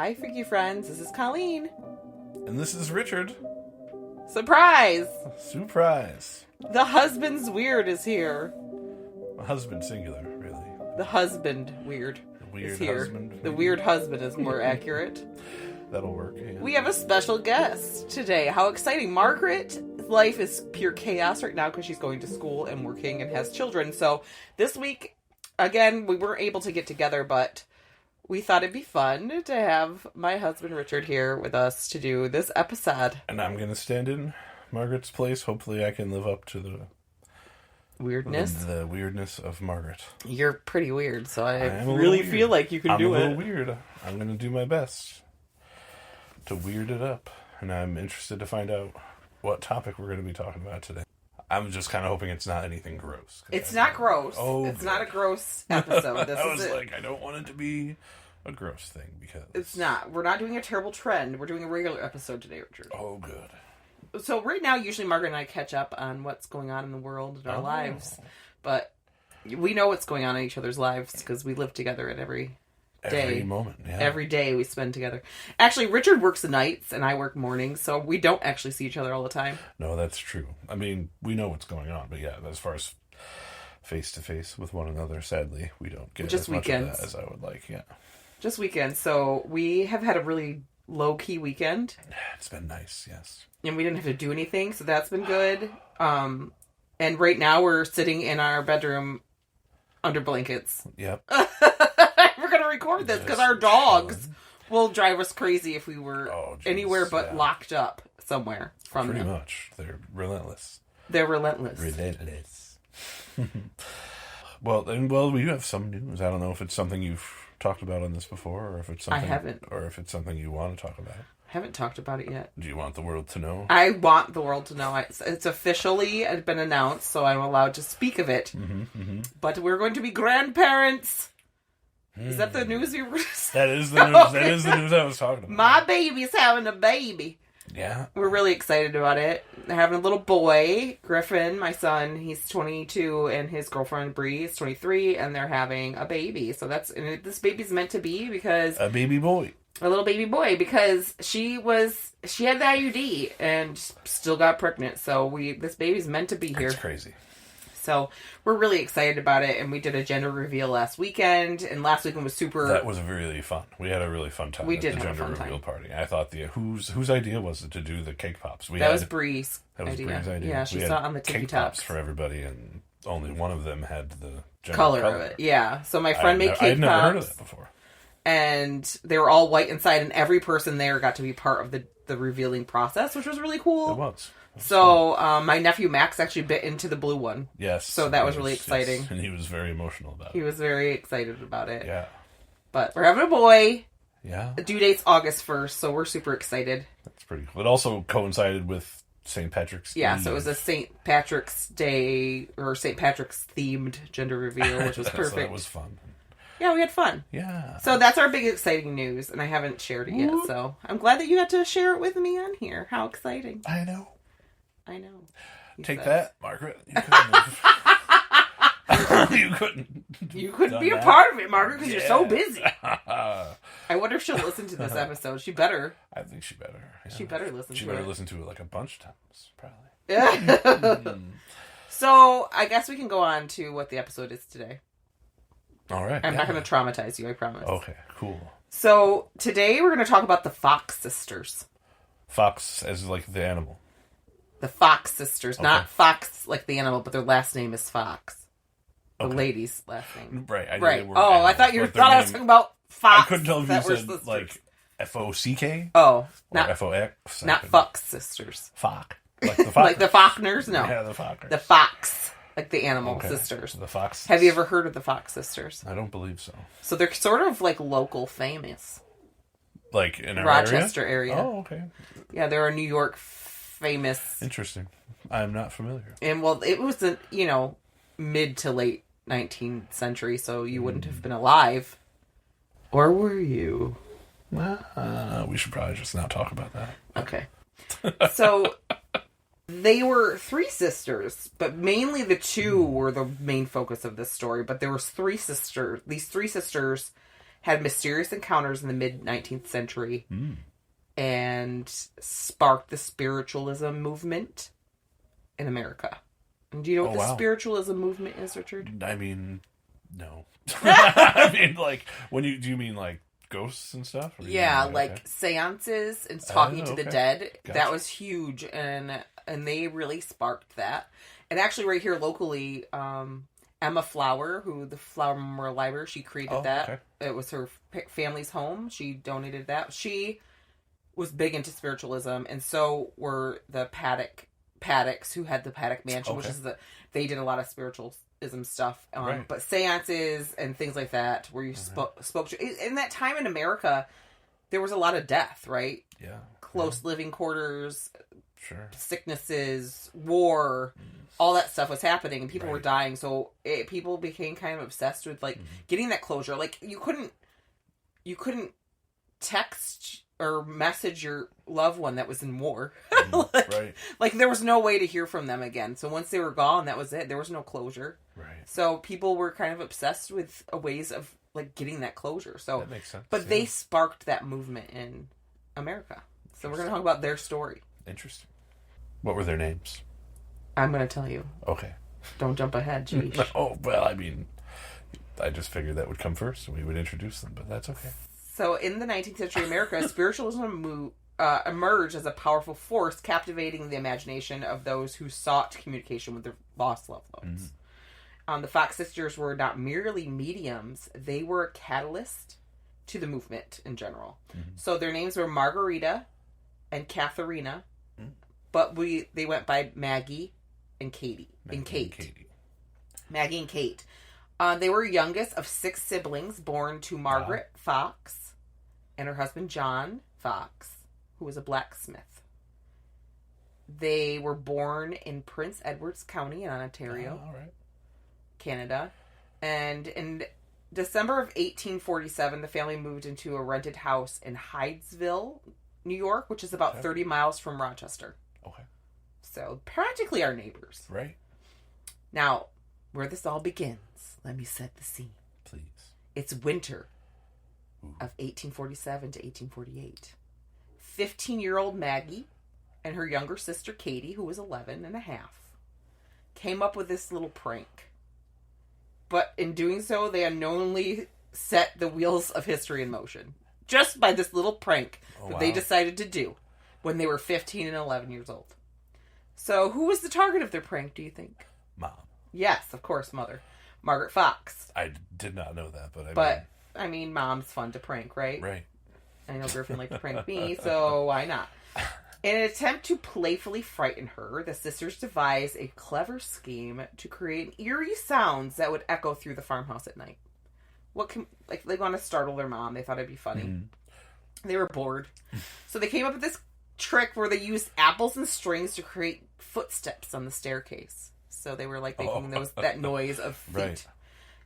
Hi, freaky friends. This is Colleen. And this is Richard. Surprise! Surprise. The husband's weird is here. Husband singular, really. The husband weird, is here. Husband. The weird husband is more accurate. That'll work. Yeah. We have a special guest today. How exciting. Margaret's life is pure chaos right now because she's going to school and working and has children. So this week, again, we weren't able to get together, but we thought it'd be fun to have my husband Richard here with us to do this episode. And I'm going to stand in Margaret's place. Hopefully I can live up to the weirdness. The weirdness of Margaret. You're pretty weird, so I really feel like you can do it. I'm a little weird. I'm going to do my best to weird it up. And I'm interested to find out what topic we're going to be talking about today. I'm just kind of hoping it's not anything gross. It's not gross. Oh, it's not a gross episode. I was like, I don't want it to be a gross thing because it's not. We're not doing a terrible trend. We're doing a regular episode today, Richard. Oh, good. So right now, usually Margaret and I catch up on what's going on in the world and our lives, but we know what's going on in each other's lives because we live together at every day. Every moment, yeah. Every day we spend together. Actually, Richard works the nights and I work mornings, so we don't actually see each other all the time. No, that's true. I mean, we know what's going on, but yeah, as far as face-to-face with one another, sadly, we don't get just as much weekends. of that as I would like, yeah. Just weekends. So we have had a really low-key weekend. It's been nice, yes. And we didn't have to do anything, so that's been good. And right now we're sitting in our bedroom under blankets. Yep. We're going to record this because our dogs will drive us crazy if we were anywhere but locked up somewhere from Pretty them. much. They're relentless. They're relentless. Relentless. Well, we do have some news. I don't know if it's something you've talked about on this before, or if it's something I haven't. Or if it's something you want to talk about. I haven't talked about it yet. Do you want the world to know? I want the world to know. It's officially been announced, so I'm allowed to speak of it. Mm-hmm, mm-hmm. But we're going to be grandparents. Is that the news you were going to say? That is the news. Okay. That is the news I was talking about. My baby's having a baby. Yeah. We're really excited about it. They're having a little boy, Griffin, my son. He's 22, and his girlfriend, Bree, is 23, and they're having a baby. So this baby's meant to be because... A baby boy. A little baby boy, because she had the IUD and still got pregnant. So this baby's meant to be here. That's crazy. So we're really excited about it, and we did a gender reveal last weekend, and last weekend was super... That was really fun. We had a really fun time at the gender reveal party. I thought whose idea was it to do the cake pops? That was Bree's idea. Yeah, she saw it on the cake TikToks. Pops for everybody, and only one of them had the color of it. Yeah, so my friend made cake pops. I'd never heard of that before. And they were all white inside, and every person there got to be part of the revealing process, which was really cool. It was. So my nephew Max actually bit into the blue one. Yes. So that was really exciting. Yes. And he was very emotional about it. He was very excited about it. Yeah. But we're having a boy. Yeah. The due date's August 1st, so we're super excited. That's pretty cool. It also coincided with St. Patrick's Day. Yeah, so it was a St. Patrick's Day, or St. Patrick's themed gender reveal, which was perfect. So that was fun. Yeah, we had fun. Yeah. So that's our big exciting news, and I haven't shared it yet, so I'm glad that you got to share it with me on here. How exciting. I know. Take that, Margaret. You couldn't. You couldn't be a part of it, Margaret, because you're so busy. I wonder if she'll listen to this episode. She better. I think she better. Yeah. She better listen to it. She better listen to it like a bunch of times, probably. Yeah. So I guess we can go on to what the episode is today. All right. I'm not going to traumatize you, I promise. Okay, cool. So today we're going to talk about the Fox sisters. Fox as like the animal. The Fox sisters, not Fox like the animal, but their last name is Fox. The lady's last name. Right. I thought I was talking about Fox. I couldn't tell if you said sisters. Like F-O-C-K. Oh. Or F-O-X. Not Fox sisters. Fox. Like the Fox. Like the Faulkners? No. Yeah, the Faulkners. The Fox. Like the animal sisters. The Fox. Have you ever heard of the Fox sisters? I don't believe so. So they're sort of like local famous. Like in our Rochester area? Oh, okay. Yeah, they're a New York famous. Interesting. I'm not familiar. And well, it was the, mid to late 19th century, so you wouldn't have been alive. Or were you? We should probably just not talk about that. Okay. So they were three sisters, but mainly the two were the main focus of this story. But there was three sisters. These three sisters had mysterious encounters in the mid-19th century and sparked the spiritualism movement in America. And do you know what the spiritualism movement is, Richard? I mean, no. I mean, like, do you mean like ghosts and stuff? Yeah, like seances and talking to the dead. Gotcha. That was huge, and they really sparked that. And actually, right here locally, Emma Flower, who the Flower Memorial Library, she created that. Okay. It was her family's home. She donated that. She was big into spiritualism, and so were the Paddocks, who had the Paddock Mansion, which is they did a lot of spiritualism stuff. But seances and things like that, where you spoke to. In that time in America, there was a lot of death, right? Yeah. Close living quarters, sicknesses, war, all that stuff was happening, and people were dying. So people became kind of obsessed with like getting that closure. Like you couldn't text or message your loved one that was in war. Like there was no way to hear from them again. So once they were gone, that was it. There was no closure. Right. So people were kind of obsessed with ways of like getting that closure. So that makes sense. But they sparked that movement in America. So we're going to talk about their story. Interesting. What were their names? I'm going to tell you. Okay. Don't jump ahead, Jeesh. Oh, well, I mean, I just figured that would come first and we would introduce them, but that's okay. So in the 19th century America, spiritualism emerged as a powerful force, captivating the imagination of those who sought communication with their lost loved ones. The Fox sisters were not merely mediums, they were a catalyst to the movement in general. So their names were Margarita and Katharina, but they went by Maggie and Katie. Maggie and Kate. They were youngest of 6 siblings born to Margaret Fox and her husband John Fox, who was a blacksmith. They were born in Prince Edward's County in Ontario, Canada. And in December of 1847, the family moved into a rented house in Hydesville, New York, which is about 30 miles from Rochester. Okay. So practically our neighbors. Right. Now, where this all begins, let me set the scene. Please. It's winter of 1847 to 1848. 15-year-old Maggie and her younger sister Katie, who was 11 and a half, came up with this little prank. But in doing so, they unknowingly set the wheels of history in motion. Just by this little prank that they decided to do when they were 15 and 11 years old. So, who was the target of their prank, do you think? Mom. Yes, of course, Mother. Margaret Fox. I did not know that, I mean, Mom's fun to prank, right? Right. I know Griffin liked to prank me, so why not? In an attempt to playfully frighten her, the sisters devised a clever scheme to create eerie sounds that would echo through the farmhouse at night. They want to startle their mom. They thought it'd be funny. They were bored. So they came up with this trick where they used apples and strings to create footsteps on the staircase. So they were like making that noise of feet. Right.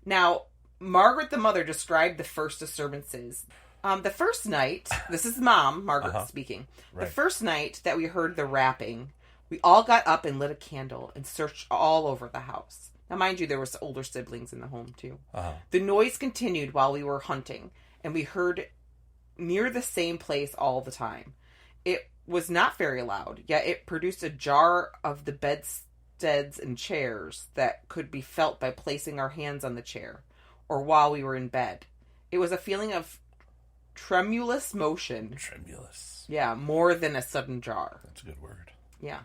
Now, Margaret the mother described the first disturbances. The first night, this is Mom, Margaret speaking. Right. The first night that we heard the rapping, we all got up and lit a candle and searched all over the house. Now, mind you, there was older siblings in the home, too. The noise continued while we were hunting, and we heard near the same place all the time. It was not very loud, yet it produced a jar of the bedsteads and chairs that could be felt by placing our hands on the chair, or while we were in bed. It was a feeling of tremulous motion. Tremulous. Yeah, more than a sudden jar. That's a good word. Yeah.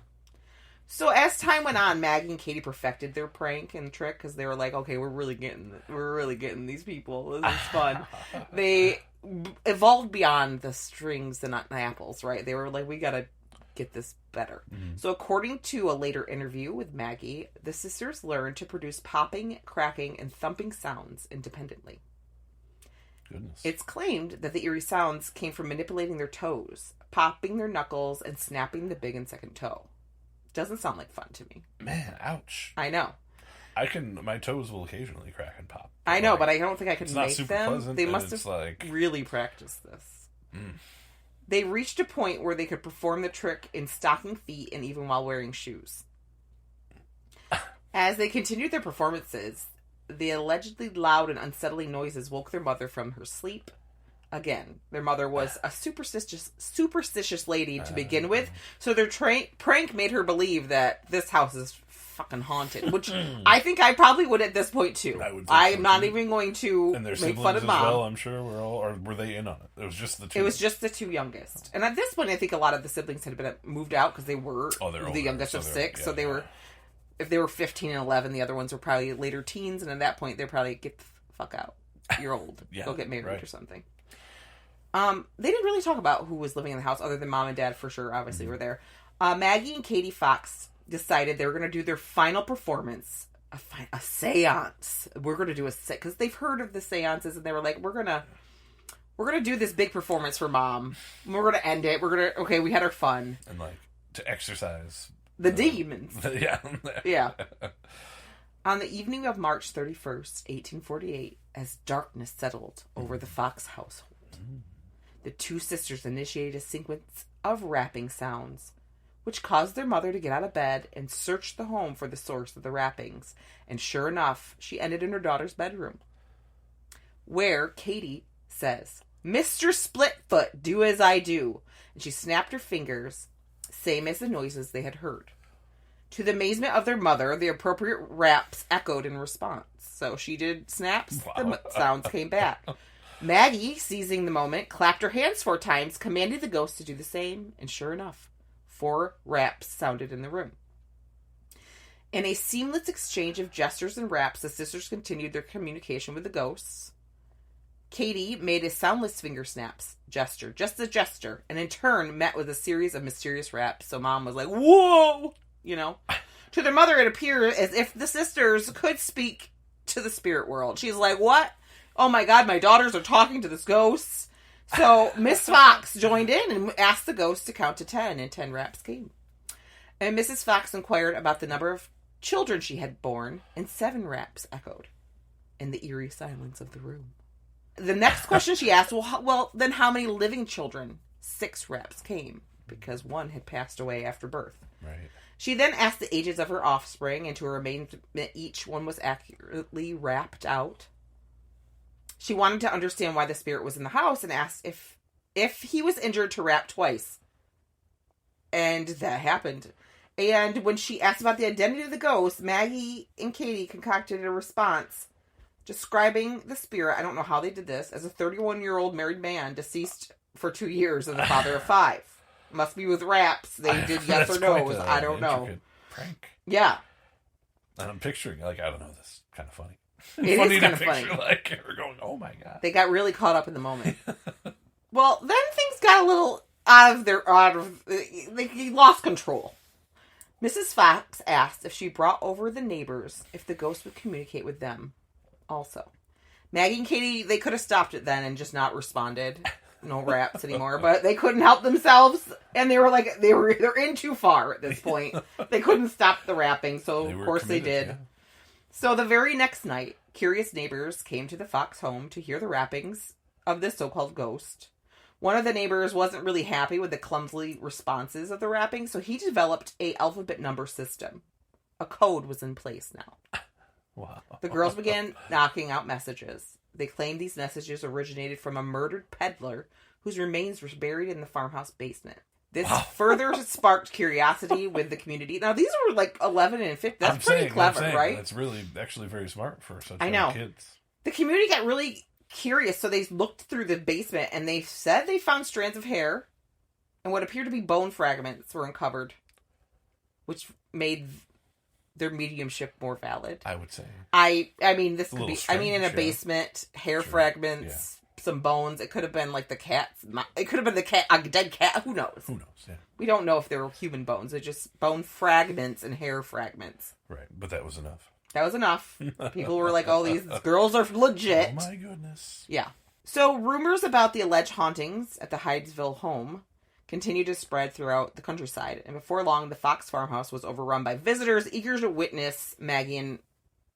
So as time went on, Maggie and Katie perfected their prank and trick because they were like, okay, we're really getting these people. This is fun. They evolved beyond the strings and apples, right? They were like, we gotta get this better. So according to a later interview with Maggie, the sisters learned to produce popping, cracking, and thumping sounds independently. Goodness. It's claimed that the eerie sounds came from manipulating their toes, popping their knuckles, and snapping the big and second toe. Doesn't sound like fun to me. Man, ouch. I know. My toes will occasionally crack and pop. I know, but I don't think I could make them. Pleasant, they must have really practiced this. They reached a point where they could perform the trick in stocking feet and even while wearing shoes. As they continued their performances, the allegedly loud and unsettling noises woke their mother from her sleep. Again, their mother was a superstitious lady to begin with, so their prank made her believe that this house is fucking haunted, which I think I probably would at this point too. I'm not even going to make fun of Mom. Well, I'm sure were they in on it? It was just the two. It was just the two youngest, and at this point, I think a lot of the siblings had been moved out because they were the youngest of six, so they were. If they were 15 and 11, the other ones were probably later teens, and at that point, they're probably get the fuck out. You're old. Go get married or something. They didn't really talk about who was living in the house, other than Mom and Dad for sure. Obviously, were there. Maggie and Katie Fox decided they were going to do their final performance, a séance. We're going to do because they've heard of the séances, and they were like, we're gonna do this big performance for Mom. We're gonna end it. We had our fun and to exercise the demons. Yeah. On the evening of March 31st, 1848, as darkness settled over the Fox household, the two sisters initiated a sequence of rapping sounds, which caused their mother to get out of bed and search the home for the source of the rappings. And sure enough, she ended in her daughter's bedroom, where Katie says, "Mr. Splitfoot, do as I do." And she snapped her fingers, same as the noises they had heard. To the amazement of their mother, the appropriate raps echoed in response. So she did snaps, the sounds came back. Maggie, seizing the moment, clapped her hands 4 times, commanding the ghost to do the same, and sure enough, 4 raps sounded in the room. In a seamless exchange of gestures and raps, the sisters continued their communication with the ghosts. Katie made a soundless finger snaps gesture, just a gesture, and in turn met with a series of mysterious raps. So Mom was like, whoa! To their mother, it appeared as if the sisters could speak to the spirit world. She's like, what? Oh my God, my daughters are talking to this ghost. So Miss Fox joined in and asked the ghost to count to 10, and 10 raps came. And Mrs. Fox inquired about the number of children she had borne, and 7 raps echoed in the eerie silence of the room. The next question she asked, well, then how many living children? 6 raps came, because 1 had passed away after birth. Right. She then asked the ages of her offspring, and to her amazement, each one was accurately rapped out. She wanted to understand why the spirit was in the house, and asked if he was injured to rap twice. And that happened. And when she asked about the identity of the ghost, Maggie and Katie concocted a response describing the spirit, I don't know how they did this, as a 31-year-old married man deceased for 2 years and the father of 5. Must be with raps. They did yes or no's. I don't know. Prank. Yeah. And I'm picturing, I don't know, this is kind of funny. It is kind of funny. We're going, oh my God. They got really caught up in the moment. Well, then things got a little they lost control. Mrs. Fox asked if she brought over the neighbors, if the ghost would communicate with them also. Maggie and Katie, they could have stopped it then and just not responded. No raps anymore, but they couldn't help themselves, and they were like, they're in too far at this point. They couldn't stop the rapping, so of course they did. Yeah. So the very next night, curious neighbors came to the Fox home to hear the rappings of this so-called ghost. One of the neighbors wasn't really happy with the clumsy responses of the rapping, so he developed a alphabet number system. A code was in place now. Wow. The girls began knocking out messages. They claimed these messages originated from a murdered peddler whose remains were buried in the farmhouse basement. This further sparked curiosity with the community. Now, these were 11 and 15. That's pretty clever, right? That's really, actually very smart for such kids. The community got really curious, so they looked through the basement, and they said they found strands of hair, and what appeared to be bone fragments were uncovered, which made their mediumship more valid. I would say. I mean, this could be, strange, in a basement, hair fragments, some bones. It could have been like the cat's, it could have been a dead cat. Who knows? Yeah. We don't know if they were human bones. They're just bone fragments and hair fragments. Right, but that was enough. That was enough. People were like, oh, these girls are legit. Oh my goodness. Yeah. So rumors about the alleged hauntings at the Hydesville home continued to spread throughout the countryside, and before long, the Fox farmhouse was overrun by visitors eager to witness Maggie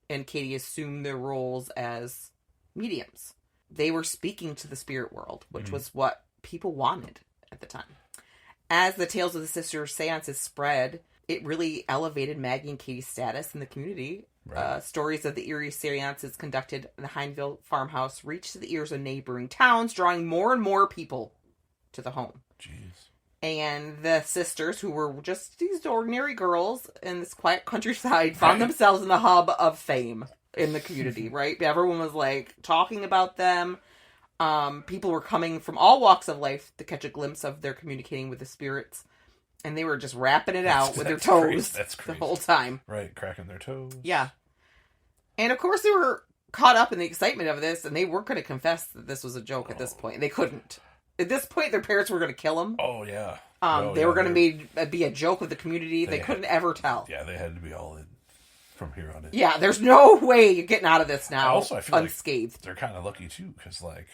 and Katie assume their roles as mediums. They were speaking to the spirit world, which was what people wanted at the time. As the tales of the sisters' seances spread, it really elevated Maggie and Katie's status in the community, Right. Stories of the eerie seances conducted in the Hineville farmhouse reached the ears of neighboring towns, drawing more and more people to the home. Jeez. And the sisters, who were just these ordinary girls in this quiet countryside, found themselves in the hub of fame in the community, right? Everyone was, like, talking about them. People were coming from all walks of life to catch a glimpse of their communicating with the spirits. And they were just rapping it out with their toes the whole time. Right, cracking their toes. Yeah. And, of course, they were caught up in the excitement of this, and they weren't going to confess that this was a joke at this point. They couldn't. At this point, their parents were going to kill them. Oh, yeah. They were going to be a joke with the community. They couldn't ever tell. Yeah, they had to be all in from here on in. Yeah, there's no way you're getting out of this now Also, I feel unscathed. Like they're kind of lucky, too, because, like,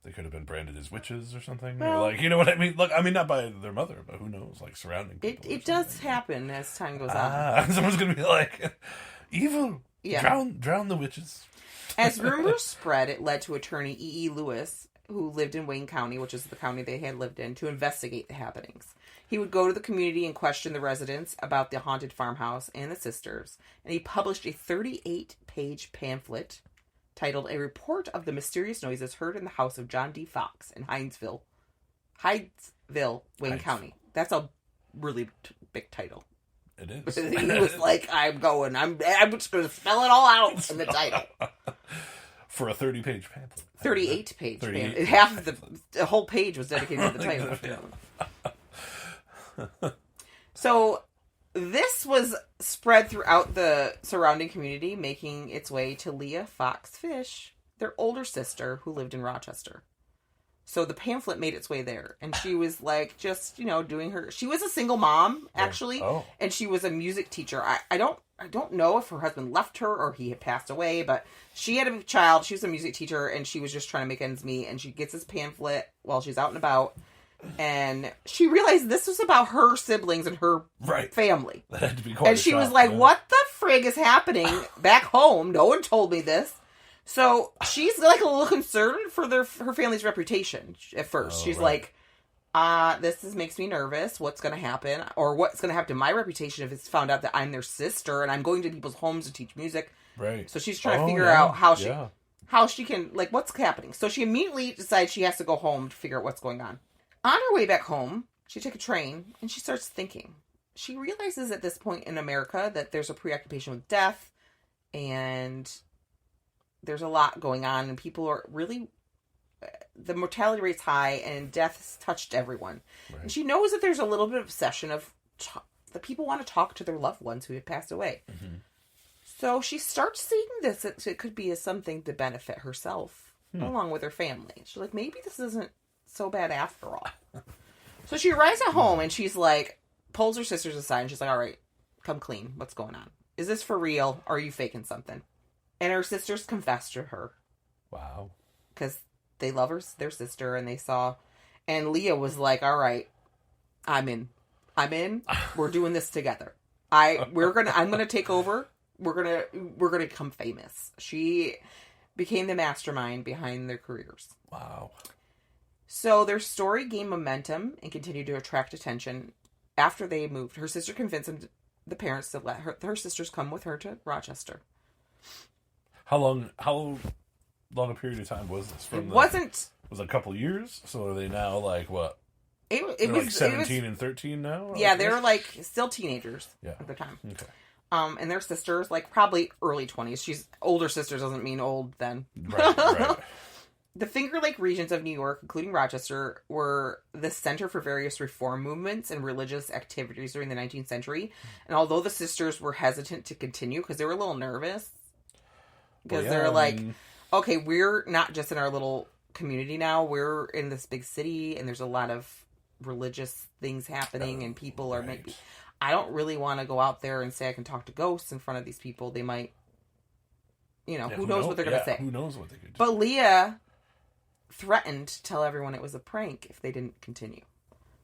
they could have been branded as witches or something. Well, or, like, you know what I mean? Look, I mean, not by their mother, but who knows? Like, surrounding people. It does happen as time goes on. Someone's going to be like, evil. Yeah. Drown the witches. As rumors spread, it led to attorney E.E. Lewis, who lived in Wayne County, which is the county they had lived in, to investigate the happenings. He would go to the community and question the residents about the haunted farmhouse and the sisters, and he published a 38-page pamphlet titled A Report of the Mysterious Noises Heard in the House of John D. Fox in Hydesville, Wayne County. That's a really big title. It is. He was like, I'm just going to spell it all out in the title. For a 30-page pamphlet. 38-page pamphlet. Half of the whole page was dedicated to the title. So, this was spread throughout the surrounding community, making its way to Leah Fox Fish, their older sister, who lived in Rochester. So the pamphlet made its way there, and she was like, just, doing her. She was a single mom, actually, and she was a music teacher. I don't know if her husband left her or he had passed away, but she had a child. She was a music teacher, and she was just trying to make ends meet. And she gets this pamphlet while she's out and about, and she realized this was about her siblings and her family. That had to be quite and she was like, "What the frig is happening back home? No one told me this." So she's like a little concerned for her family's reputation at first. She's like, this makes me nervous. What's going to happen? Or what's going to happen to my reputation if it's found out that I'm their sister and I'm going to people's homes to teach music? Right. So she's trying to figure out how she can, like, what's happening. So she immediately decides she has to go home to figure out what's going on. On her way back home, she took a train and she starts thinking. She realizes at this point in America that there's a preoccupation with death and there's a lot going on, and people are really, the mortality rate's high, and death has touched everyone. Right. And she knows that there's a little bit of obsession of that people want to talk to their loved ones who have passed away. Mm-hmm. So she starts seeing this. It could be as something to benefit herself along with her family. She's like, maybe this isn't so bad after all. So she arrives at home, and she's like, pulls her sisters aside, and she's like, all right, come clean. What's going on? Is this for real? Or are you faking something? And her sisters confessed to her. Wow. Because they love their sister, and they saw. And Leah was like, all right, I'm in. We're doing this together. I'm gonna take over. We're gonna become famous. She became the mastermind behind their careers. Wow. So their story gained momentum and continued to attract attention after they moved. Her sister convinced the parents to let her sisters come with her to Rochester. How long a period of time was this? It was it a couple years? So are they now like what? It was like 17 and 13 now? Yeah, they were like still teenagers at the time. Okay. And their sisters, like probably early 20s. She's older sisters doesn't mean old then. Right. The Finger Lake regions of New York, including Rochester, were the center for various reform movements and religious activities during the 19th century. And although the sisters were hesitant to continue because they were a little nervous, because they're like, okay, we're not just in our little community now. We're in this big city, and there's a lot of religious things happening, and people are maybe... I don't really want to go out there and say I can talk to ghosts in front of these people. They might... who knows what they're going to say. Who knows what they could do. But Leah threatened to tell everyone it was a prank if they didn't continue.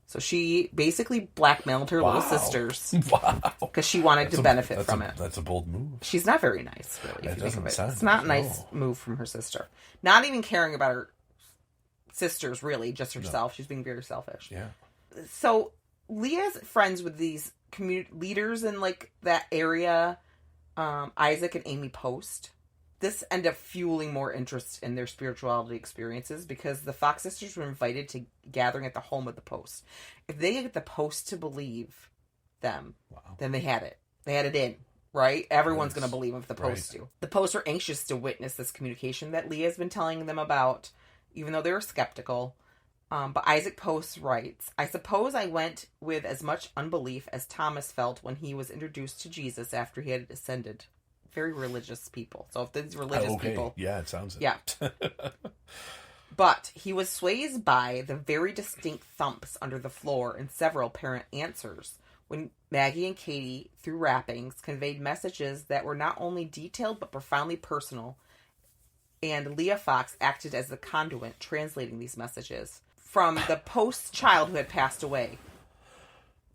So she basically blackmailed her little sisters. Wow. Because she wanted to benefit from it. That's a bold move. She's not very nice, really, if you think of it. It's not a nice move from her sister. Not even caring about her sisters, really, just herself. No. She's being very selfish. Yeah. So Leah's friends with these community leaders in, like, that area, Isaac and Amy Post. This ended up fueling more interest in their spirituality experiences because the Fox sisters were invited to gathering at the home of the Post. If they get the Post to believe them, then they had it. They had it in, right? Everyone's going to believe them if the Post do. The Post are anxious to witness this communication that Leah's been telling them about, even though they're skeptical. But Isaac Post writes, I suppose I went with as much unbelief as Thomas felt when he was introduced to Jesus after he had ascended. Very religious people. So if these religious people... Yeah, it sounds it. Yeah. But he was swayed by the very distinct thumps under the floor and several apparent answers when Maggie and Katie, through rappings, conveyed messages that were not only detailed but profoundly personal, and Leah Fox acted as the conduit translating these messages from the Post child who had passed away.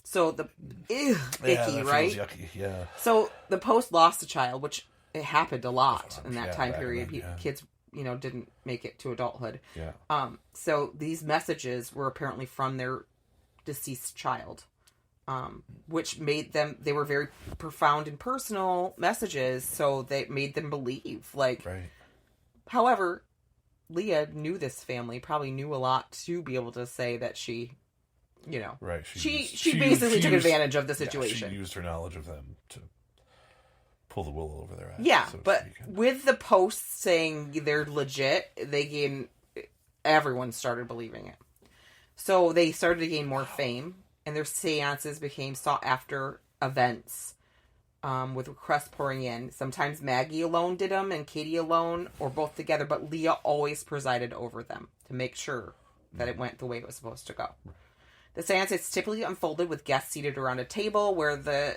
So the icky, right? Yucky. Yeah. So the Post lost a child, which it happened a lot in that time period. Then, Kids, didn't make it to adulthood. Yeah. So these messages were apparently from their deceased child, which made them. They were very profound and personal messages. So they made them believe. Right. However, Leah knew this family, probably knew a lot to be able to say that she. Right. She basically took advantage of the situation. She used her knowledge of them to pull the wool over their eyes. Yeah, so but with the Posts saying they're legit, everyone started believing it. So they started to gain more fame, and their seances became sought-after events with requests pouring in. Sometimes Maggie alone did them, and Katie alone, or both together, but Leah always presided over them to make sure that it went the way it was supposed to go. The seances typically unfolded with guests seated around a table where the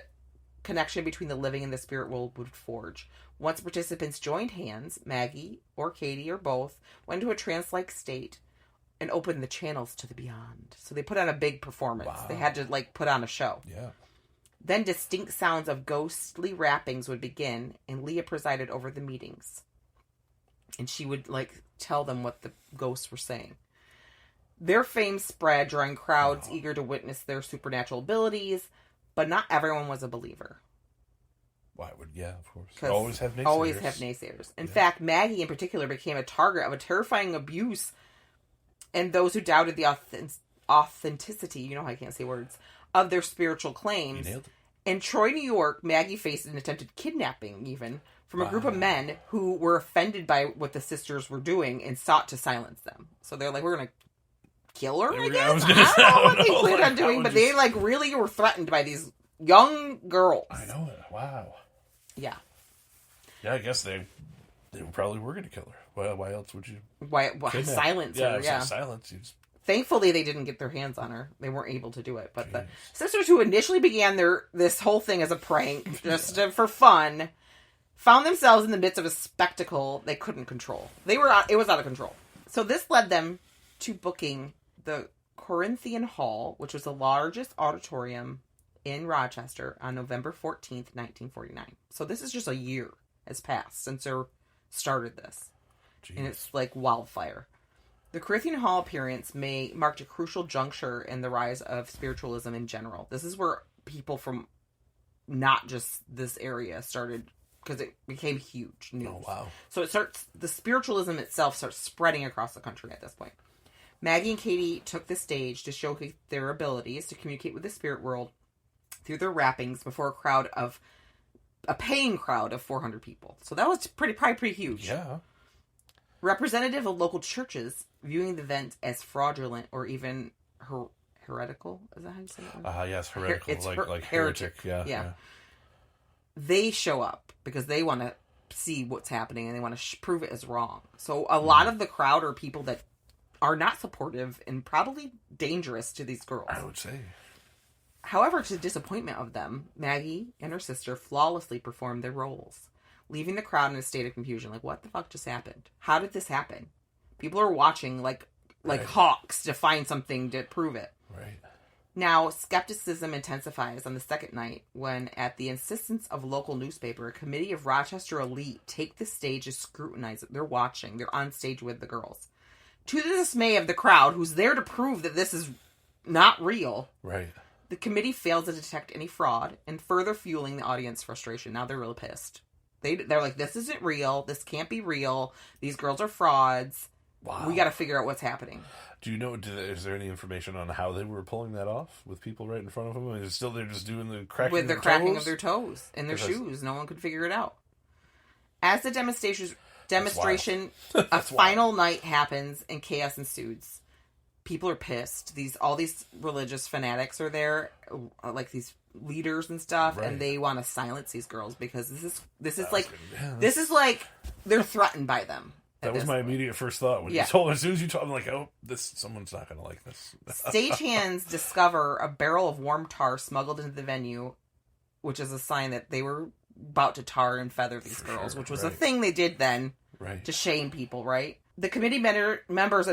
connection between the living and the spirit world would forge. Once participants joined hands, Maggie or Katie or both went into a trance-like state and opened the channels to the beyond. So they put on a big performance. Wow. They had to put on a show. Yeah. Then distinct sounds of ghostly rappings would begin, and Leah presided over the meetings. And she would tell them what the ghosts were saying. Their fame spread, drawing crowds eager to witness their supernatural abilities, but not everyone was a believer. Why would, of course. Always have naysayers. Always have naysayers. In fact, Maggie in particular became a target of a terrifying abuse, and those who doubted the authenticity, I can't say words, of their spiritual claims. You nailed it. In Troy, New York, Maggie faced an attempted kidnapping, even, from a group of men who were offended by what the sisters were doing and sought to silence them. So they're like, we're going to kill her, I guess? I don't know what they planned on doing, but they really were threatened by these young girls. I know it. Wow. Yeah. Yeah, I guess they probably were going to kill her. Well, why else would you? Silence her? Yeah. Silence. Thankfully, they didn't get their hands on her. They weren't able to do it. But the sisters who initially began this whole thing as a prank, just for fun, found themselves in the midst of a spectacle they couldn't control. It was out of control. So this led them to booking the Corinthian Hall, which was the largest auditorium in Rochester, on November 14th, 1949. So this is just a year has passed since they started this. Jeez. And it's like wildfire. The Corinthian Hall appearance marked a crucial juncture in the rise of spiritualism in general. This is where people from not just this area started, because it became huge news. Oh, wow. So the spiritualism itself starts spreading across the country at this point. Maggie and Katie took the stage to showcase their abilities to communicate with the spirit world through their rappings before a paying crowd of 400 people. So that was probably pretty huge. Yeah. Representative of local churches viewing the event as fraudulent or even heretical. Is that how you say it? Yes, heretical. It's like heretic. Yeah. They show up because they want to see what's happening and they want to prove it as wrong. So a lot of the crowd are people that are not supportive and probably dangerous to these girls. I would say. However, to the disappointment of them, Maggie and her sister flawlessly performed their roles, leaving the crowd in a state of confusion. Like, what the fuck just happened? How did this happen? People are watching like hawks to find something to prove it. Right. Now, skepticism intensifies on the second night when, at the insistence of a local newspaper, a committee of Rochester elite take the stage to scrutinize it. They're watching. They're on stage with the girls. To the dismay of the crowd, who's there to prove that this is not real. Right. The committee fails to detect any fraud and further fueling the audience frustration. Now they're really pissed. They're like, this isn't real. This can't be real. These girls are frauds. Wow. We got to figure out what's happening. Do you know, is there any information on how they were pulling that off with people right in front of them? I mean, still they're just doing the cracking with the cracking of their toes and their shoes. No one could figure it out. As the demonstration, a final night happens and chaos ensues. People are pissed. All these religious fanatics are there, like these leaders and stuff, right. And they want to silence these girls because this is like they're threatened by them. That was my immediate first thought when you told. As soon as you told, I'm like, oh, someone's not going to like this. Stagehands discover a barrel of warm tar smuggled into the venue, which is a sign that they were about to tar and feather these girls, which was a thing they did then to shame people, right? The committee members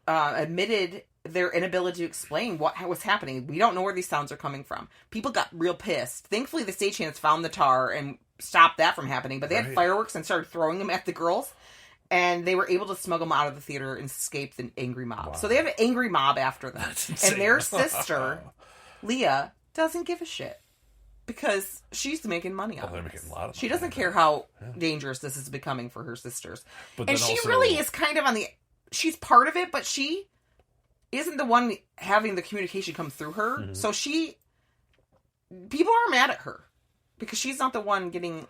admitted their inability to explain what was happening. We don't know where these sounds are coming from. People got real pissed. Thankfully, the stagehands found the tar and stopped that from happening, but they had fireworks and started throwing them at the girls, and they were able to smuggle them out of the theater and escape the angry mob. Wow. So they have an angry mob after them. And their sister, Leah, doesn't give a shit. Because she's making money on it. Making a lot of money. She doesn't care how dangerous this is becoming for her sisters. And she really is kind of she's part of it, but she isn't the one having the communication come through her. Mm-hmm. So people are mad at her because she's not the one getting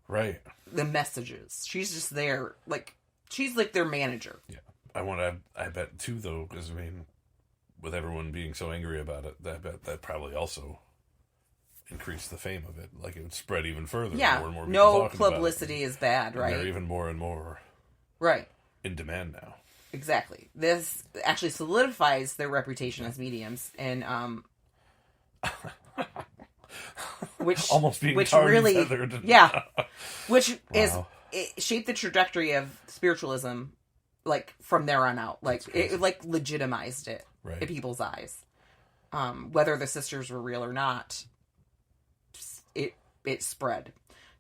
the messages. She's just there, she's like their manager. Yeah, I bet too, though, because I mean, with everyone being so angry about it, I bet that probably also increase the fame of it. Like, it would spread even further. Yeah, more and more no publicity is bad, right? And they're even more and more in demand now. Exactly. This actually solidifies their reputation as mediums, and which almost being which tarred really and feathered. Which it shaped the trajectory of spiritualism, like from there on out. Like it legitimized it in people's eyes, whether the sisters were real or not. It spread.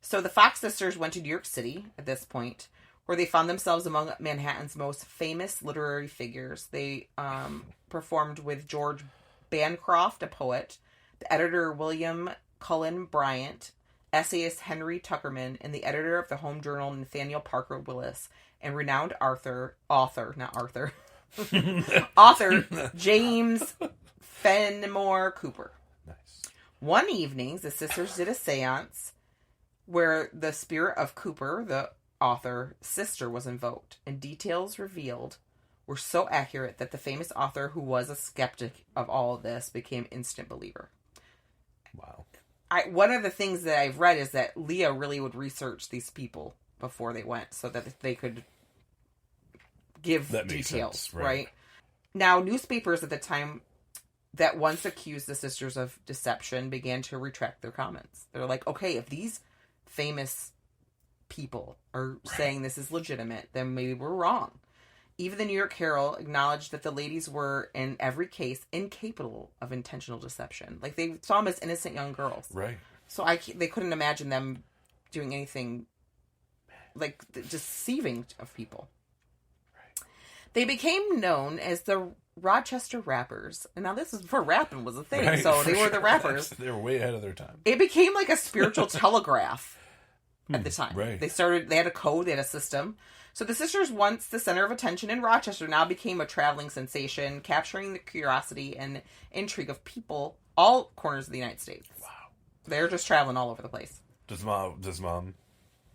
So the Fox sisters went to New York City at this point, where they found themselves among Manhattan's most famous literary figures. They performed with George Bancroft, a poet, the editor William Cullen Bryant, essayist Henry Tuckerman, and the editor of the home journal Nathaniel Parker Willis, and renowned author James Fenimore Cooper. One evening, the sisters did a séance where the spirit of Cooper, the author's sister, was invoked, and details revealed were so accurate that the famous author, who was a skeptic of all of this, became instant believer. Wow. One of the things that I've read is that Leah really would research these people before they went so that they could give details, right? Now, newspapers at the time that once accused the sisters of deception began to retract their comments. They're like, okay, if these famous people are saying this is legitimate, then maybe we're wrong. Even the New York Herald acknowledged that the ladies were, in every case, incapable of intentional deception. Like, they saw them as innocent young girls. Right. So they couldn't imagine them doing anything like deceiving of people. Right. They became known as the Rochester Rappers. And now this is before rapping was a thing, so they were the rappers. They were way ahead of their time. It became like a spiritual telegraph at the time. Right. They had a code, they had a system. So the sisters, once the center of attention in Rochester, now became a traveling sensation, capturing the curiosity and intrigue of people all corners of the United States. Wow. They're just traveling all over the place. Does mom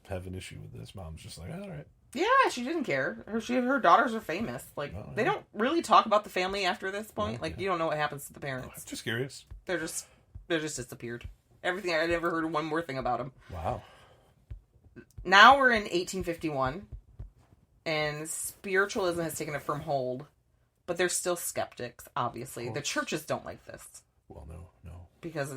have an issue with this? Mom's just like, all right. Yeah, she didn't care. Her daughters are famous. They don't really talk about the family after this point. You don't know what happens to the parents. I'm just curious. They're just disappeared. Everything. I never heard one more thing about them. Wow. Now we're in 1851, and spiritualism has taken a firm hold, but they're still skeptics. Obviously, the churches don't like this. Well, no, because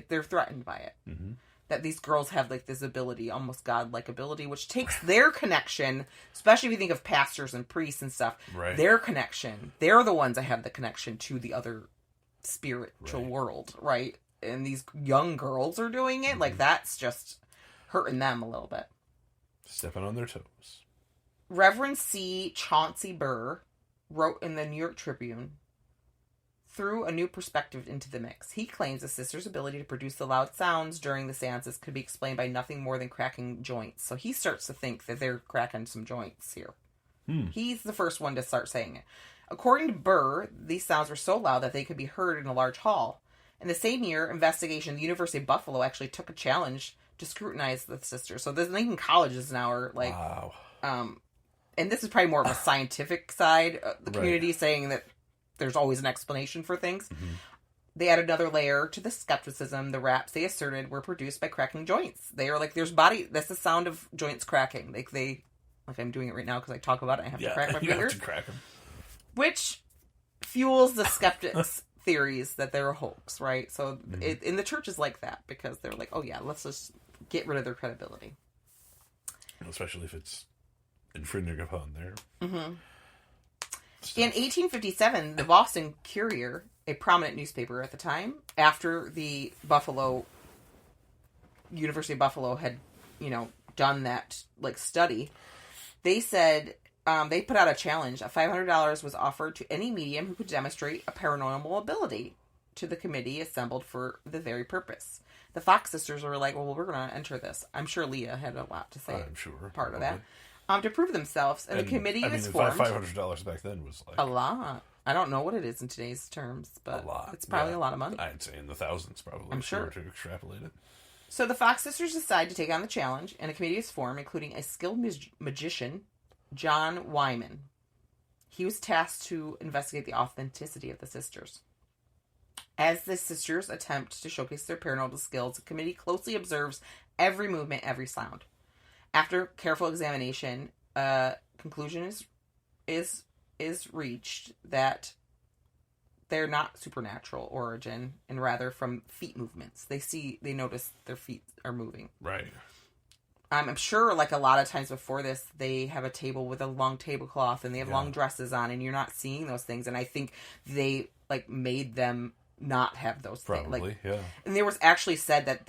they're threatened by it. Mm-hmm. That these girls have this ability, almost godlike ability, which takes their connection, especially if you think of pastors and priests and stuff, their connection, they're the ones that have the connection to the other spiritual world, right? And these young girls are doing it, that's just hurting them a little bit. Stepping on their toes. Reverend C. Chauncey Burr wrote in the New York Tribune, threw a new perspective into the mix. He claims the sisters' ability to produce the loud sounds during the seances could be explained by nothing more than cracking joints. So he starts to think that they're cracking some joints here. He's the first one to start saying it. According to Burr, these sounds were so loud that they could be heard in a large hall. In the same year, investigation, the University of Buffalo actually took a challenge to scrutinize the sisters. So the Lincoln colleges now are like... Wow. And this is probably more of a scientific side of the community, saying that there's always an explanation for things. They added another layer to the skepticism. The raps they asserted were produced by cracking joints. They are like, that's the sound of joints cracking. Like I'm doing it right now because I talk about it. I have to crack my fingers. Have to crack them. Which fuels the skeptics' theories that they're a hoax, right? So in the church is like that because they're like, oh yeah, let's just get rid of their credibility. Especially if it's infringing upon their stuff. In 1857, the Boston Courier, a prominent newspaper at the time, after the University of Buffalo had, done that study, they said they put out a challenge. $500 was offered to any medium who could demonstrate a paranormal ability to the committee assembled for the very purpose. The Fox sisters were like, well, we're going to enter this. I'm sure Leah had a lot to say. I'm sure. Part of that. To prove themselves. And the committee was formed. $500 back then was like... a lot. I don't know what it is in today's terms, but it's probably a lot of money. I'd say in the thousands, probably. I'm sure. To extrapolate it. So the Fox sisters decide to take on the challenge, and a committee is formed, including a skilled magician, John Wyman. He was tasked to investigate the authenticity of the sisters. As the sisters attempt to showcase their paranormal skills, the committee closely observes every movement, every sound. After careful examination, conclusion is reached that they're not supernatural origin, and rather from feet movements. They notice their feet are moving. Right. I'm sure, like a lot of times before this, they have a table with a long tablecloth, and they have long dresses on, and you're not seeing those things. And I think they made them not have those things. Probably, yeah. And there was actually said that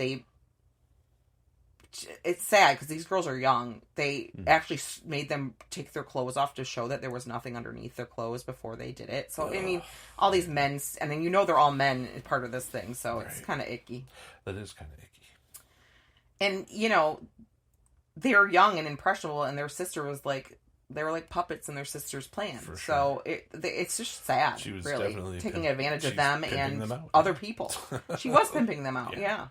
it's sad because these girls are young. They actually made them take their clothes off to show that there was nothing underneath their clothes before they did it. So, I mean, all these men, and then they're all men as part of this thing, so it's kind of icky. That is kind of icky. And, they're young and impressionable, and their sister was they were like puppets in their sister's plan. Sure. So it's just sad, she was really, definitely taking advantage of them and them other people. She was pimping them out, yeah.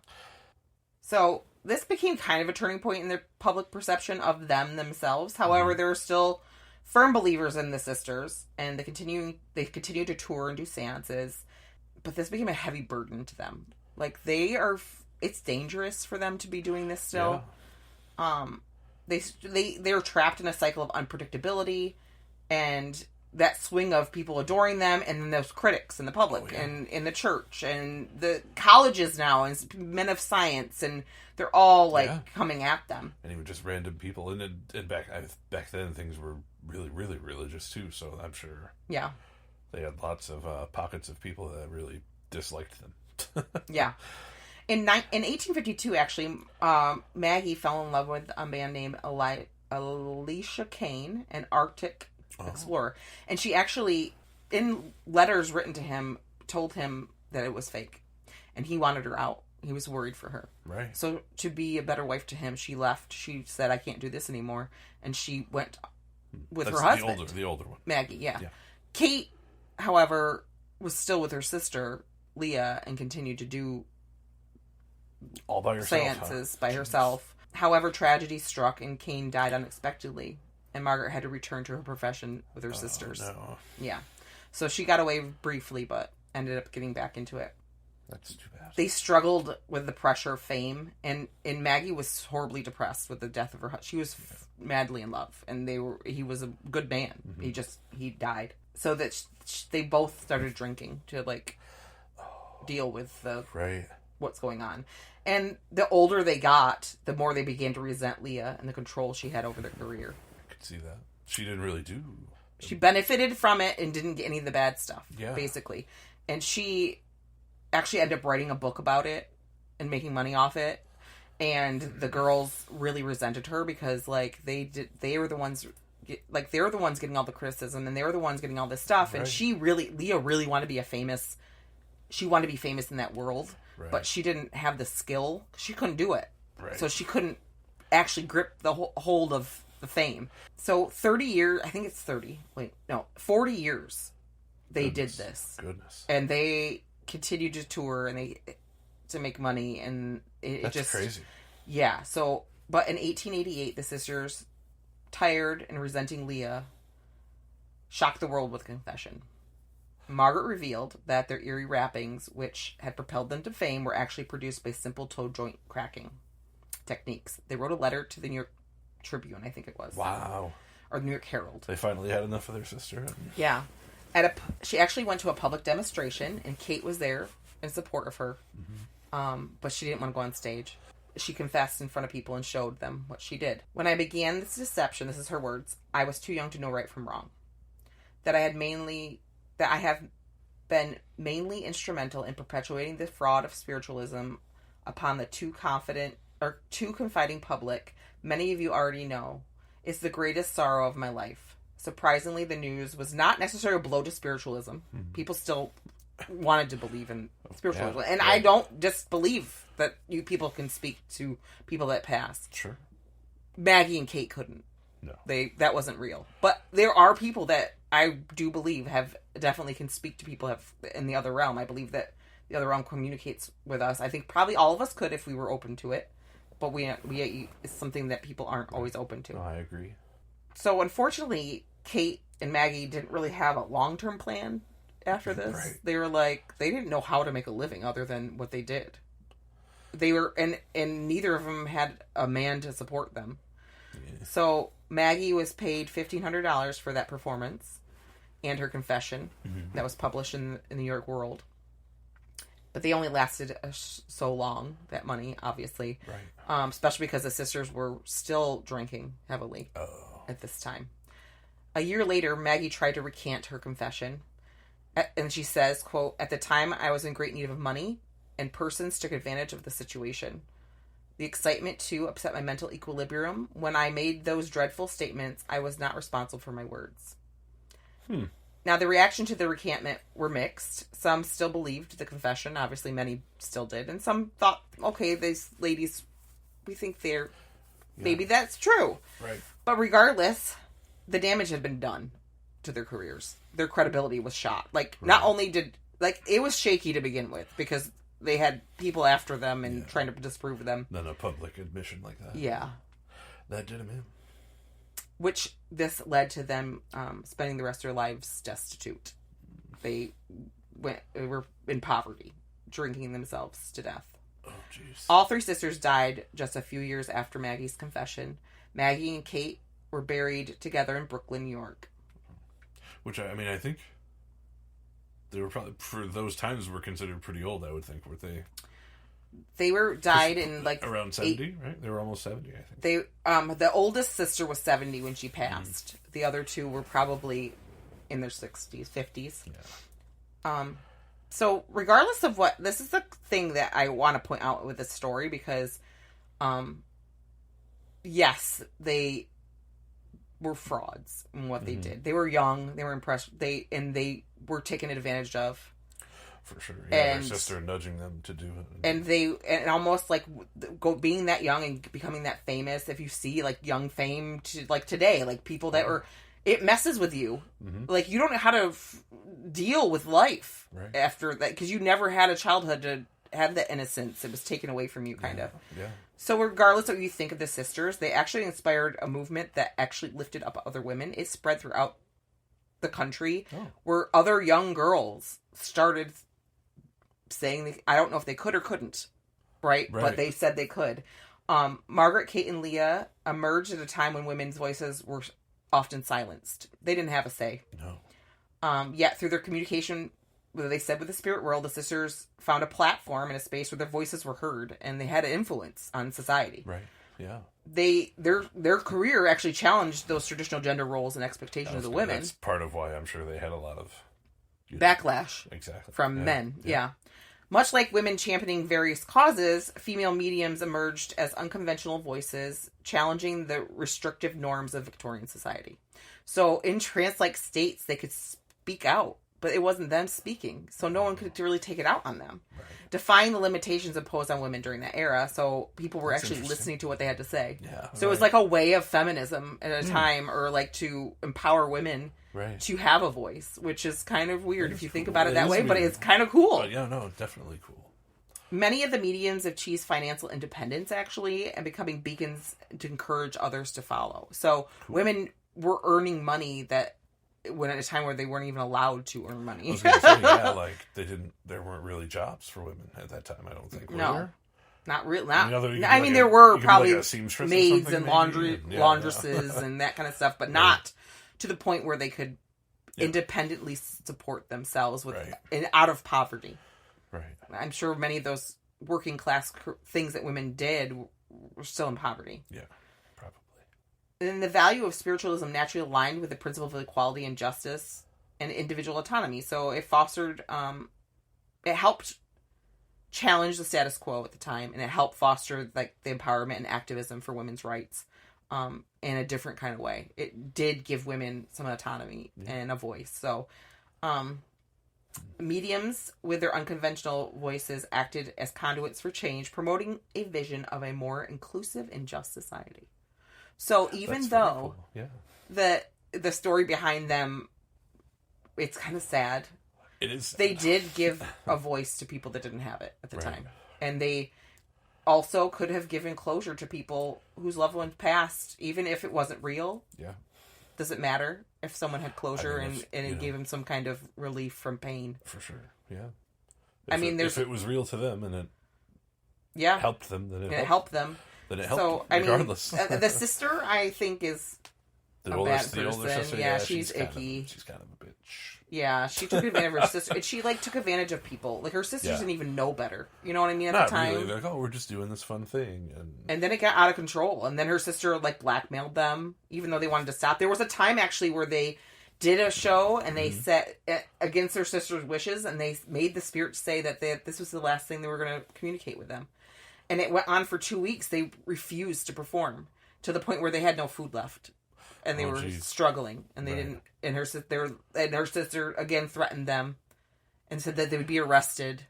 So this became kind of a turning point in their public perception of them themselves. However, there are still firm believers in the sisters, and they continue to tour and do seances. But this became a heavy burden to them. It's dangerous for them to be doing this still. Yeah. They're trapped in a cycle of unpredictability, and that swing of people adoring them, and then those critics in the public and in the church and the colleges now, and men of science, and they're all coming at them. And even just random people, and back then things were really, really religious too. So I'm sure they had lots of pockets of people that really disliked them. Yeah. In 1852, actually, Maggie fell in love with a man named Elisha Kane, an Arctic explorer. And she actually, in letters written to him, told him that it was fake. And he wanted her out. He was worried for her. Right. So to be a better wife to him, she left. She said, I can't do this anymore. And she went with her husband. The older one. Maggie, yeah. Kate, however, was still with her sister, Leah, and continued to do all by herself, seances by herself. However, tragedy struck and Kane died unexpectedly, and Margaret had to return to her profession with her sisters. No. Yeah. So she got away briefly, but ended up getting back into it. That's too bad. They struggled with the pressure of fame, and Maggie was horribly depressed with the death of her husband. She was madly in love, and he was a good man. He died. So that they both started drinking to deal with what's going on. And the older they got, the more they began to resent Leah and the control she had over their career. I could see that. She didn't really do. She benefited from it and didn't get any of the bad stuff, basically. And she actually ended up writing a book about it and making money off it. And the girls really resented her because, they were the ones like, they're the ones getting all the criticism, and they're the ones getting all this stuff. Right. And Leah really wanted to be she wanted to be famous in that world, Right. but she didn't have the skill. She couldn't do it. Right. So she couldn't actually grip the hold of the fame. So 30 years, I think it's 30. Wait, no, 40 years they did this. Goodness. And they continued to tour and to make money, and That's just crazy. Yeah. So, but in 1888, the sisters, tired and resenting Leah, shocked the world with a confession. Margaret revealed that their eerie rappings, which had propelled them to fame, were actually produced by simple toe joint cracking techniques. They wrote a letter to the New York Tribune, I think it was. Wow. Or the New York Herald. They finally had enough of their sister. Yeah. She actually went to a public demonstration, and Kate was there in support of her. Mm-hmm. But she didn't want to go on stage. She confessed in front of people and showed them what she did. When I began this deception, this is her words, I was too young to know right from wrong. That I have been mainly instrumental in perpetuating the fraud of spiritualism upon the too confiding public, many of you already know, is the greatest sorrow of my life. Surprisingly, the news was not necessarily a blow to spiritualism. Mm-hmm. People still wanted to believe in spiritualism. Yeah, and yeah. I don't disbelieve that you people can speak to people that passed. Sure. Maggie and Kate couldn't. No. That wasn't real. But there are people that I do believe definitely can speak to people in the other realm. I believe that the other realm communicates with us. I think probably all of us could if we were open to it. But it's something that people aren't always open to. No, I agree. So unfortunately, Kate and Maggie didn't really have a long-term plan after this. Right. They were like, they didn't know how to make a living other than what they did. They were, and neither of them had a man to support them. Yeah. So Maggie was paid $1,500 for that performance and her confession that was published in the New York World. But they only lasted so long, that money, obviously. Right. Especially because the sisters were still drinking heavily at this time. A year later, Maggie tried to recant her confession. And she says, quote, at the time, I was in great need of money, and persons took advantage of the situation. The excitement, too, upset my mental equilibrium. When I made those dreadful statements, I was not responsible for my words. Now, the reaction to the recantment were mixed. Some still believed the confession. Obviously, many still did. And some thought, okay, these ladies, we think maybe that's true. Right. But regardless, the damage had been done to their careers. Their credibility was shot. Not only it was shaky to begin with, because they had people after them and trying to disprove them. Then a public admission like that. Yeah. That did him in. Which this led to them spending the rest of their lives destitute. They were in poverty, drinking themselves to death. Oh, jeez. All three sisters died just a few years after Maggie's confession. Maggie and Kate were buried together in Brooklyn, New York. Which, I think they were probably, for those times, were considered pretty old, I would think, weren't they? They died in around 70, right? They were almost 70, I think. The oldest sister was 70 when she passed. The other two were probably in their 60s, 50s. Yeah. So regardless of this is the thing that I want to point out with this story, because, yes, they were frauds in what they did. They were young. They were impressed. They were taken advantage of. For sure. Yeah, their sister nudging them to do it. And almost being that young and becoming that famous, if you see young fame today, people that were, it messes with you. Mm-hmm. You don't know how to deal with life after that, because you never had a childhood to have the innocence. It was taken away from you, kind of. Yeah. So regardless of what you think of the sisters, they actually inspired a movement that actually lifted up other women. It spread throughout the country, where other young girls started saying, I don't know if they could or couldn't, right? But they said they could. Margaret, Kate, and Leah emerged at a time when women's voices were often silenced. They didn't have a say. No. Yet through their communication, they said with the spirit world, the sisters found a platform and a space where their voices were heard, and they had an influence on society. Right. Yeah. Their career actually challenged those traditional gender roles and expectations of the women. That's part of why I'm sure they had a lot of backlash from men. Yeah. Much like women championing various causes, female mediums emerged as unconventional voices, challenging the restrictive norms of Victorian society. So in trance-like states, they could speak out, but it wasn't them speaking. So no one could really take it out on them. Right. Defying the limitations imposed on women during that era. So people were That's actually interesting. listening to what they had to say. Yeah. So it was like a way of feminism at a time, or like to empower women right. to have a voice, which is kind of weird It if is you think cool. about it that is way, but weird. it's kind of cool. But yeah, no, definitely cool. Many of the mediums achieved financial independence, actually, and becoming beacons to encourage others to follow. So women were earning money that when at a time where they weren't even allowed to earn money. I was going to say, yeah, like there weren't really jobs for women at that time. I don't think. Were No. there? Not really. I mean, There were you could be probably like a seamstress or maids something, and maybe, and- laundresses and that kind of stuff, but not to the point where they could Yeah. independently support themselves with Right. out of poverty. Right. I'm sure many of those working class things that women did were still in poverty. Yeah. Probably. And the value of spiritualism naturally aligned with the principle of equality and justice and individual autonomy. So it fostered, it helped challenge the status quo at the time, and it helped foster like the empowerment and activism for women's rights in a different kind of way. It did give women some autonomy and a voice. So mediums with their unconventional voices acted as conduits for change, promoting a vision of a more inclusive and just society. So even That's very though cool. Yeah. the story behind them, it's kind of sad. It is. They did give a voice to people that didn't have it at the Right. time. And they also could have given closure to people whose loved ones passed, even if it wasn't real. Yeah. Does it matter if someone had closure I mean, and you it know. gave them some kind of relief from pain? For sure. Yeah. I mean, if it was real to them and it Yeah. helped them, then And it helped them. Then it helped. So, regardless. I mean, the sister, I think, is the a older, bad the older person. sister, Yeah, she's she's icky. she's kind of a bitch. Yeah, she took advantage of her sister. And she, like, took advantage of people. Like, her sisters Yeah. didn't even know better. You know what I mean? At Not the time. really. They're like, oh, we're just doing this fun thing, And then it got out of control. And then her sister, like, blackmailed them, even though they wanted to stop. There was a time, actually, where they did a show, and they set against their sister's wishes, and they made the spirits say that this was the last thing they were going to communicate with them. And it went on for 2 weeks. They refused to perform, to the point where they had no food left. And they were struggling, and they didn't. And her sister again threatened them, and said that they would be arrested,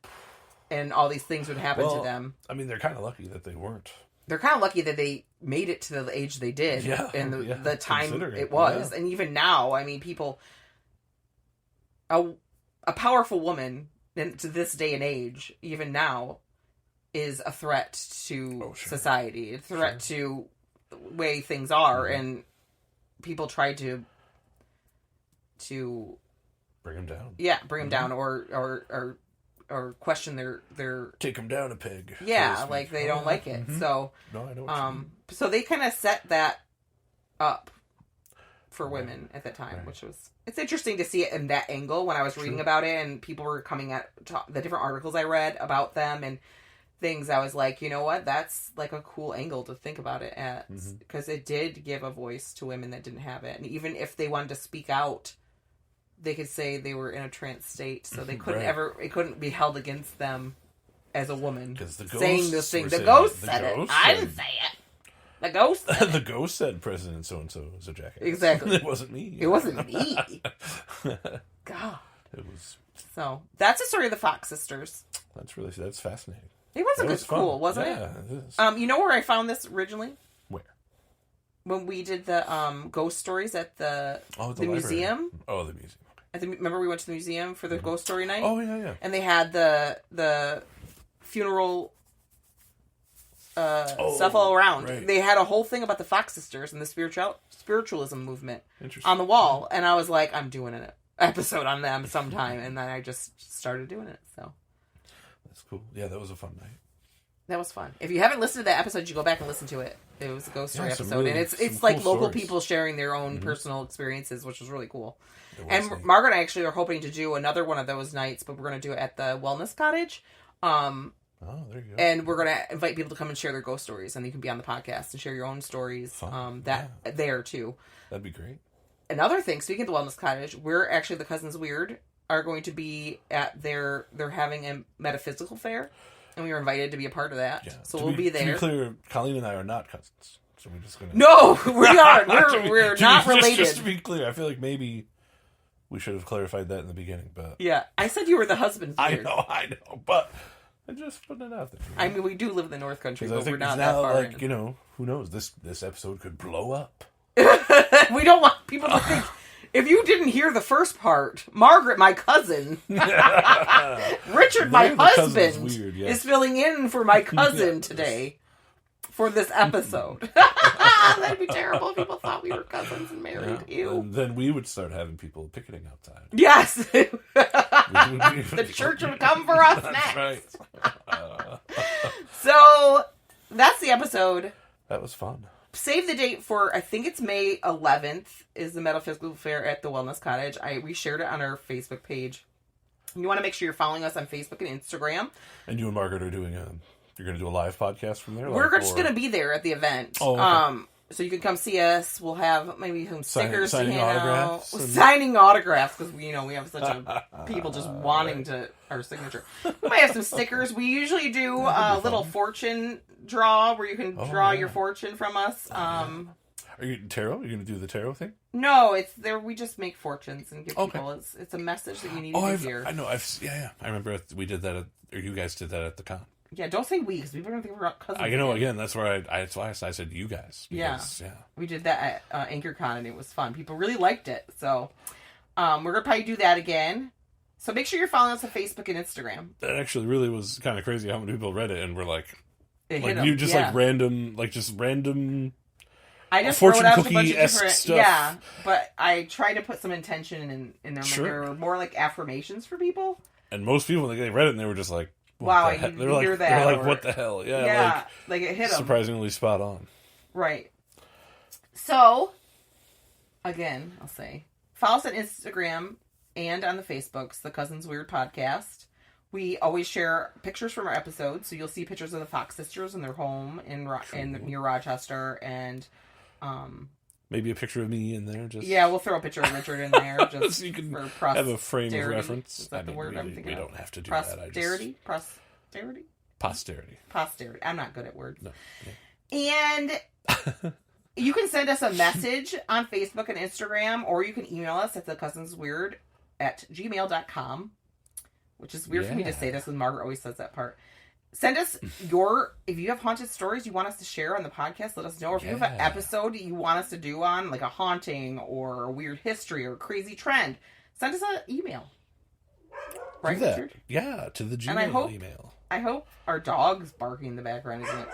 and all these things would happen to them. I mean, they're kind of lucky that they weren't. They're kind of lucky that they made it to the age they did, and the time it was. And even now, I mean, people, a powerful woman, and to this day and age, even now, is a threat to society, a threat to the way things are, and people try to bring them down. Yeah, bring them down, or question their take them down a peg. Yeah, like they don't like it. So no, I know what you mean. So they kind of set that up for women at that time, which was, it's interesting to see it in that angle. When I was reading about it, and people were coming at the different articles I read about them and things, I was like, you know what, that's like a cool angle to think about it at, because it did give a voice to women that didn't have it. And even if they wanted to speak out, they could say they were in a trance state, so they couldn't it couldn't be held against them as a woman saying this thing. The ghost said it. I didn't say it. The ghost said it. The ghost said President so-and-so is a jackass. Exactly. It wasn't me. It wasn't me. God. It was. So that's the story of the Fox sisters. That's fascinating. It was cool, wasn't it? Yeah, it is. You know where I found this originally? Where? When we did the ghost stories at the museum. Oh, the museum. Remember we went to the museum for the ghost story night? Oh, yeah. And they had the funeral stuff all around. Right. They had a whole thing about the Fox sisters and the spiritualism movement Interesting. on the wall. And I was like, I'm doing an episode on them sometime. And then I just started doing it. So that's cool. Yeah, that was a fun night. That was fun. If you haven't listened to that episode, you go back and listen to it. It was a ghost story episode. Really, and it's like cool local stories. people sharing their own personal experiences, which was really cool. And Margaret and I actually are hoping to do another one of those nights, but we're going to do it at the Wellness Cottage. Oh, there you go. And we're going to invite people to come and share their ghost stories, and you can be on the podcast and share your own stories there too. That'd be great. Another thing, speaking of the Wellness Cottage, we're actually the Cousins Weird are going to be at they're having a metaphysical fair, and we were invited to be a part of that. Yeah. So we'll be there. To be clear, Colleen and I are not cousins. So we're just gonna. No, we aren't. We're not related. Just to be clear, I feel like maybe we should have clarified that in the beginning, but yeah, I said you were the husband. I know, but I'm just putting it out there. I mean, we do live in the North Country, but we're not now, that far. like, who knows? This episode could blow up. We don't want people to think. If you didn't hear the first part, Margaret, my cousin, Richard, my husband, weird, yes. is filling in for my cousin today for this episode. That'd be terrible if people thought we were cousins and married. Ew. And then we would start having people picketing outside. Yes. The church would come for us next. That's right. So, that's the episode. That was fun. Save the date for, I think it's May 11th, is the Metaphysical Fair at the Wellness Cottage. We shared it on our Facebook page. You want to make sure you're following us on Facebook and Instagram. And you and Margaret are doing you're going to do a live podcast from there? We're just going to be there at the event. Oh, okay. So you can come see us. We'll have maybe some stickers signing to hand autographs out. Signing autographs, because we have such a people just wanting our signature. We might have some stickers. We usually do a little fortune draw where you can draw your fortune from us. Are you tarot? Are you going to do the tarot thing? No, it's there. We just make fortunes and give people. It's a message that you need to hear. I know. I remember we did that, or you guys did that at the con. Yeah, don't say we, because people don't think we're cousins. Again, that's where that's why I said you guys. Because, yeah. We did that at AnchorCon, and it was fun. People really liked it, so we're going to probably do that again. So make sure you're following us on Facebook and Instagram. That actually really was kind of crazy how many people read it and were like, random. I just fortune wrote out a bunch of cookie-esque different stuff. Yeah, but I tried to put some intention in them. Sure. Like, they were more like affirmations for people. And most people, they read it and they were just like, wow, I didn't hear that. They're like, what the hell? Yeah, like it hit them. Surprisingly spot on. Right. So, again, I'll say, follow us on Instagram and on the Facebooks, The Cousins Weird Podcast. We always share pictures from our episodes, so you'll see pictures of the Fox sisters in their home near Rochester, and maybe a picture of me in there. We'll throw a picture of Richard in there just so you can for posterity. have a frame of reference. Is that the word I'm thinking we of? don't have to do Posterity? that. Posterity? Posterity. I'm not good at words. No. And you can send us a message on Facebook and Instagram, or you can email us at thecousinsweird@gmail.com, which is weird for me to say this, and Margaret always says that part. Send us if you have haunted stories you want us to share on the podcast, let us know. Or if you have an episode you want us to do on, like a haunting or a weird history or a crazy trend, send us an email. Right, Richard? Yeah, to the Gmail email. I hope our dog's barking in the background isn't.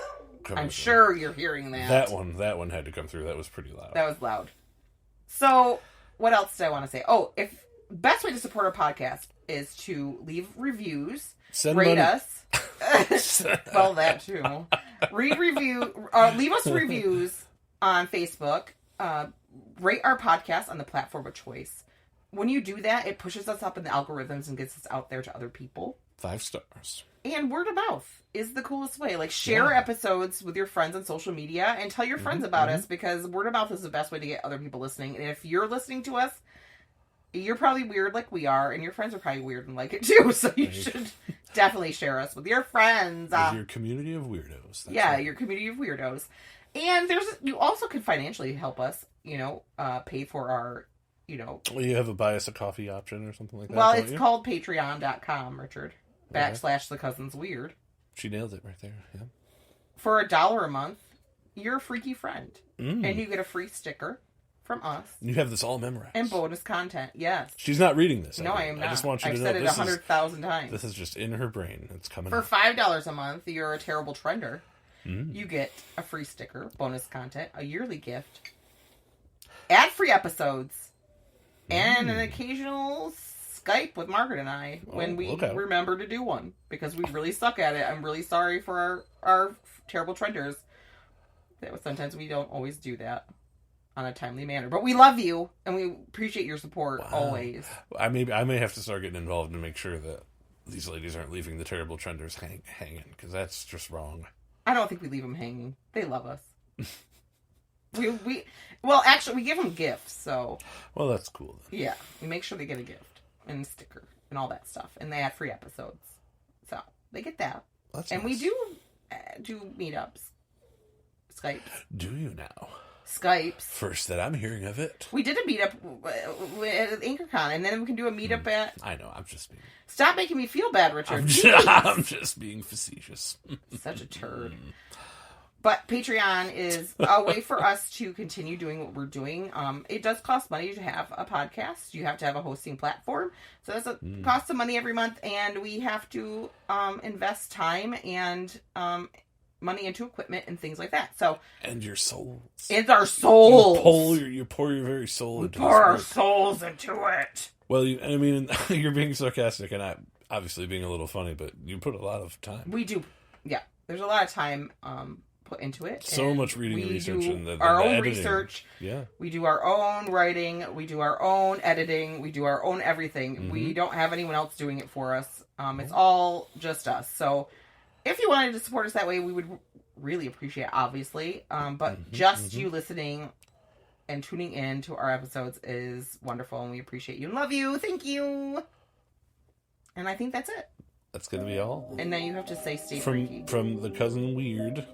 I'm sure you're hearing that. That one had to come through. That was pretty loud. That was loud. So, what else did I want to say? Oh, best way to support our podcast is to leave reviews, rate us. Well, that too. Leave us reviews on Facebook. Rate our podcast on the platform of choice. When you do that, it pushes us up in the algorithms and gets us out there to other people. 5 stars. And word of mouth is the coolest way. Like, share episodes with your friends on social media and tell your friends about us, because word of mouth is the best way to get other people listening. And if you're listening to us, you're probably weird like we are, and your friends are probably weird and like it too. So you should definitely share us with your friends. With your community of weirdos. Your community of weirdos. And you also can financially help us, pay for our, Well, you have a buy us a coffee option or something like that. Well, it's called patreon.com, Richard. / The Cousins Weird. She nailed it right there. Yeah. For $1 a month, you're a freaky friend. And you get a free sticker from us. You have this all memorized. And bonus content, yes. She's not reading this. No, I am not. I just want you to know. I've said it 100,000 times. This is just in her brain. It's coming For up. $5 a month, you're a terrible trender. You get a free sticker, bonus content, a yearly gift, ad-free episodes, and an occasional Skype with Margaret and I when we remember to do one, because we really suck at it. I'm really sorry for our terrible trenders. Sometimes we don't always do that on a timely manner, but we love you and we appreciate your support always. I may have to start getting involved and make sure that these ladies aren't leaving the terrible trenders hanging, because that's just wrong. I don't think we leave them hanging. They love us. Well, actually, we give them gifts, so. Well, that's cool then. Yeah, we make sure they get a gift and a sticker and all that stuff, and they have free episodes, so they get that. That's and nice. we do meetups. Skypes. Do you now? Skypes. First that I'm hearing of it. We did a meetup at AnchorCon, and then we can do a meetup at... I know, I'm just being... Stop making me feel bad, Richard. I'm just being facetious. Such a turd. But Patreon is a way for us to continue doing what we're doing. It does cost money to have a podcast. You have to have a hosting platform. So that's a cost of money every month, and we have to invest time and... money into equipment and things like that. So and your souls. It's our souls. You pour your very soul into it. Pour our souls into it. Well, I mean, you're being sarcastic and obviously being a little funny, but you put a lot of time. We do. Yeah. There's a lot of time put into it. So much reading and research. We and do our own editing. research. Yeah. We do our own writing. We do our own editing. We do our own everything. Mm-hmm. We don't have anyone else doing it for us. It's all just us. So if you wanted to support us that way, we would really appreciate it, obviously. But you listening and tuning in to our episodes is wonderful, and we appreciate you and love you. Thank you. And I think that's it. That's going to be all. And then you have to say stay freaky. From the cousin weird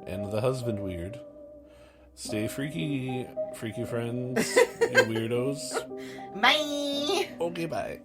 and the husband weird. Stay freaky, freaky friends, you weirdos. Bye. Okay, bye.